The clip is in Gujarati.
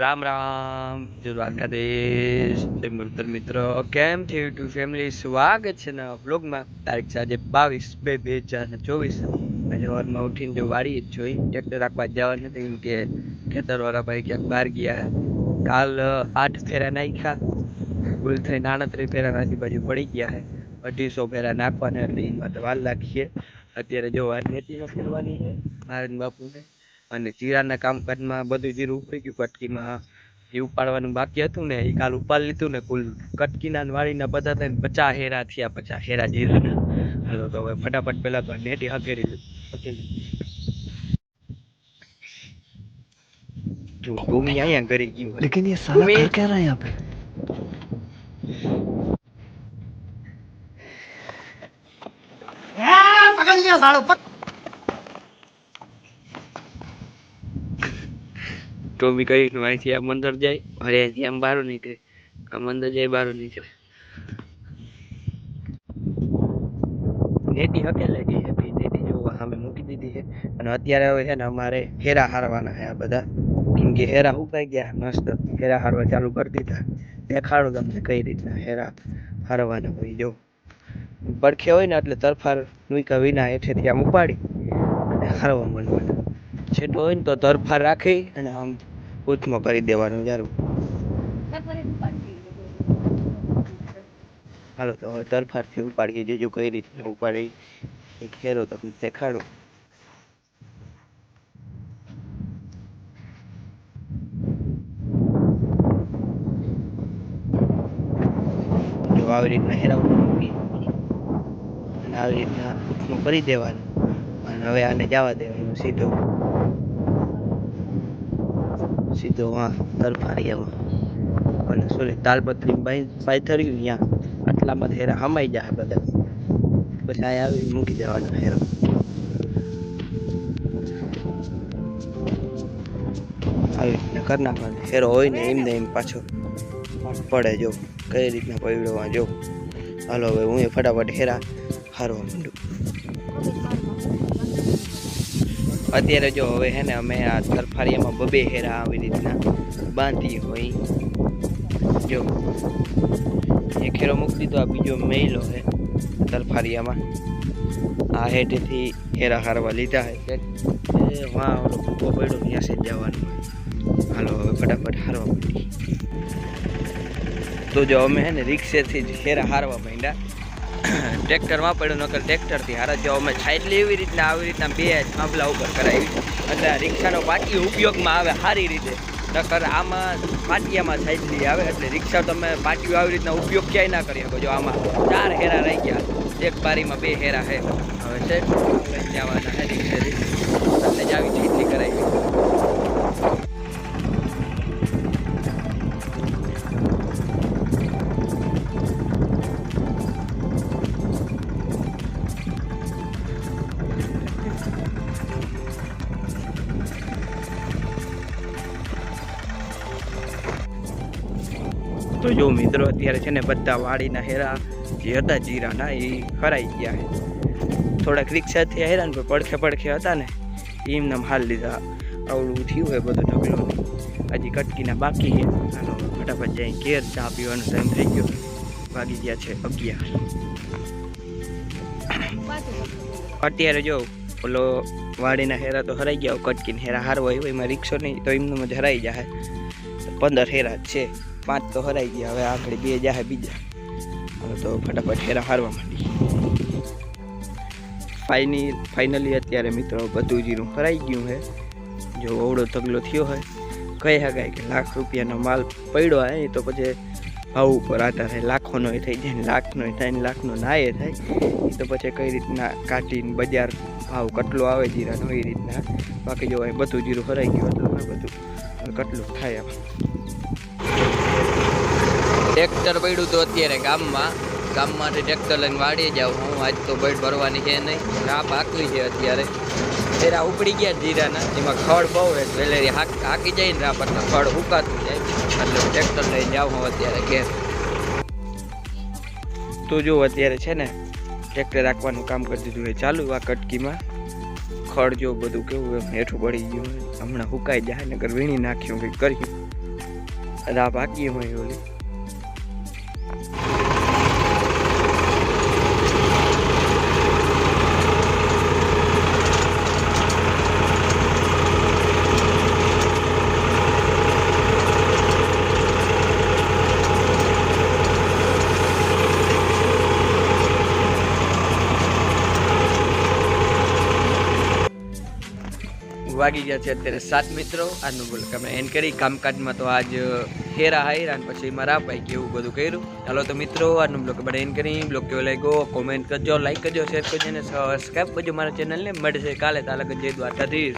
રામ રામ જય દ્વારકાધીશ મિત્રો કેમ છે યુટ્યુબ ફેમિલી સ્વાગત છે ને વ્લોગમાં તારીખ છે આજે 22/2/2024 આજે વારમાં ઉઠીને જો વાડી જ જોઈ ટ્રેક્ટર રાખવા જવાનું નથી કેમ કે ખેતરવાળા ભાઈ ક્યાંક બહાર ગયા કાલ 8 ફેરા નાખ્યા ભૂલ થઈ 39 ફેરા આજુબાજુ પડી ગયા છે 250 ફેરા નાખવાના એટલે એમાં તો વાર લાગશે અત્યારે જો વાર નેતી કરવાની છે મારા બાપુને અને જીરાના કામકાજમાં બધું જીરું ઉપડી ગયું કટકીમાં એ ઉપાડવાનું બાકી હતું ને એ કાલ ઉપાડી લીધું ને કુલ કટકીના વાડીના બધા થઈને 50 હેરા થયા 50 હેરા જીરાના હાલો તો હવે ફટાફટ પહેલા તો નેટી હકેરી जो भूमि यहाँ करेगी लेकिन ये साला कर क्या रहा है यहाँ पे पकड़ लिया सालो तो भी कहीं અહીંથી આમ અંદર જાય અરે અહીંથી આમ બહાર નીકળે આમ અંદર જાય બહાર નીકળે નેટી હકેલે ગઈ છે નેટી જો સામે મૂકી દીધી છે અને અત્યારે હવે છે ને અમારે હેરા હારવાના છે આ બધા કેમ કે હેરા ઉકાઈ ગયા મસ્ત હેરા હારવા ચાલુ કરી દીધા દેખાડો તમને કઈ રીતના હેરા હારવાના હોય જો પડખે હોય ને એટલે તરફાર મૂક્યા વિના હેઠેથી આમ ઉપાડી અને હારવા માંડવાના છેટો હોય ને તો તરફાર રાખી અને આમ પૂછમાં કરી દેવાનું જારું હાલો તો હવે તરફારથી ઉપાડીએ જેજો કઈ રીતે ઉપાડી એક ખેરો તમને દેખાડો જો આવી રીતના હેરા મૂકી અને આવી રીતના પૂછમાં કરી દેવાનું અને હવે આને જવા દેવાનું સીધો હા તરફારિયામાં અને સોરી તાલપત્રી પાયથર્યું ત્યાં આટલામાં હેરા હમાઈ જાય બધા પછી આ આવી મૂકી દેવાનો હેરો આવી રીતના કરી નાખવાનો હેરો હોય ને એમને એમ પાછો પડે જો કઈ રીતના પડ્યો જો હાલો હવે હું ફટાફટ હેરા હારવા માંડું અત્યારે જો હવે હે ને અમે આ તરફારિયામાં બબે હેરા આવી રીતના બાંધી હોય જો એક હેરો મૂકી દીધો આ બીજો મેલો છે તરફારિયામાં આ હેઠેથી હેરા હારવા લીધા છે વાહ ઓલો ભૂકો પડ્યો ત્યાં છે જવાનું હાલો હવે ફટાફટ હારવા માંડી તો જો અમે હે ને રિક્ષેથી જ હેરા હારવા માંડ્યા ટ્રેક્ટરમાં પડ્યો નકર ટ્રેક્ટરથી હારા જો અમે છાટલી એવી રીતના આવી રીતના બે થાંભલા ઉપર કરાવી એટલે રિક્ષાનો પાટિયો ઉપયોગમાં આવે સારી રીતે નકર આમાં પાટિયામાં છાટલી આવે એટલે રિક્ષા તમે પાટિયું આવી રીતના ઉપયોગ ક્યાંય ના કરી શકો જો આમાં 4 હેરા રહી ગયા એક બારીમાં 2 હેરા છે હવે છે લઈ જવાના છે રિક્ષાથી એટલે જ આવી છાટલી કરાવી તો જો મિત્રો અત્યારે છે ને બધા વાડીના હેરા જે હતા જીરાના એ ખરાઈ ગયા છે થોડાક રિક્ષાથી હેરા ને પડખે હતા ને એમને હાલ લીધા આવડું થયું હોય બધું ઢગલો હજી કટકીના બાકી છે હાલો ફટાફટ જાય ઘેર ચા પીવાનો ટાઈમ થઈ ગયો વાગી ગયા છે 11 અત્યારે જો ઓલો વાડીના હેરા તો હરાઈ ગયા કટકીને હેરા હારવા હોય એમાં રિક્ષો નહીં તો એમને જ હરાઈ જાય 15 હેરા જ છે 5 તો હરાઈ ગયા હવે આખડી 2 જાય બીજા હવે તો ફટાફટ હેરા હારવા માંડી ફાઇનલી અત્યારે મિત્રો બધું જીરું હરાઈ ગયું છે જો અવડો તગલો થયો હોય કહી શકાય કે લાખ રૂપિયાનો માલ પડ્યો હોય તો પછી ભાવ ઉપર આધાર થાય લાખોનો થઈ જાય ને લાખનો થાય ને લાખનો ના એ થાય એ તો પછી કઈ રીતના કાઢીને બજાર ભાવ કેટલો આવે જીરાનો એ રીતના બાકી જો અહીં બધું જીરું હરાઈ ગયું એટલે બધું કેટલું થાય ટ્રેક્ટર પડ્યું તો અત્યારે ગામમાંથી ટ્રેક્ટર લઈને વાડીએ જાઉં હું આજ તો બેડ ભરવાની છે નહીં રાપ આકલી છે અત્યારે હેરા ઉપડી ગયા જીરાના એમાં ખડ બહુ છે વેલેરી હાકી જાય ને રાપ એટલે ખડ ઉકાતું જાય એટલે ટ્રેક્ટર લઈને જાઉં હું અત્યારે ઘેર તો જો અત્યારે છે ને ટ્રેક્ટર રાખવાનું કામ કરી દીધું હોય ચાલુ આ કટકીમાં ખડ જો બધું કેવું એમ હેઠું પડી ગયું હમણાં સુકાઈ જાય નકર વીણી નાખ્યું કંઈક કર્યું અને આ બાકી હોય ઓલી વાગી ગયા છે અત્યારે 7 મિત્રો. આજનું બ્લોગ અમે એન્ડ કરી. કામકાજમાં તો આજ હેરા હાયરા અને પછી મારા ભાઈ કે એવું બધું કર્યું. ચાલો તો મિત્રો આજનું બ્લોગ આપણે એન્ડ કરી. બ્લોગ કેવો લાગ્યો કોમેન્ટ કરજો, લાઈક કરજો, શેર કરજો અને સબસ્ક્રાઈબ કરજો મારા ચેનલને. મળશે કાલે. તાલક જય દ્વારકાધીશ.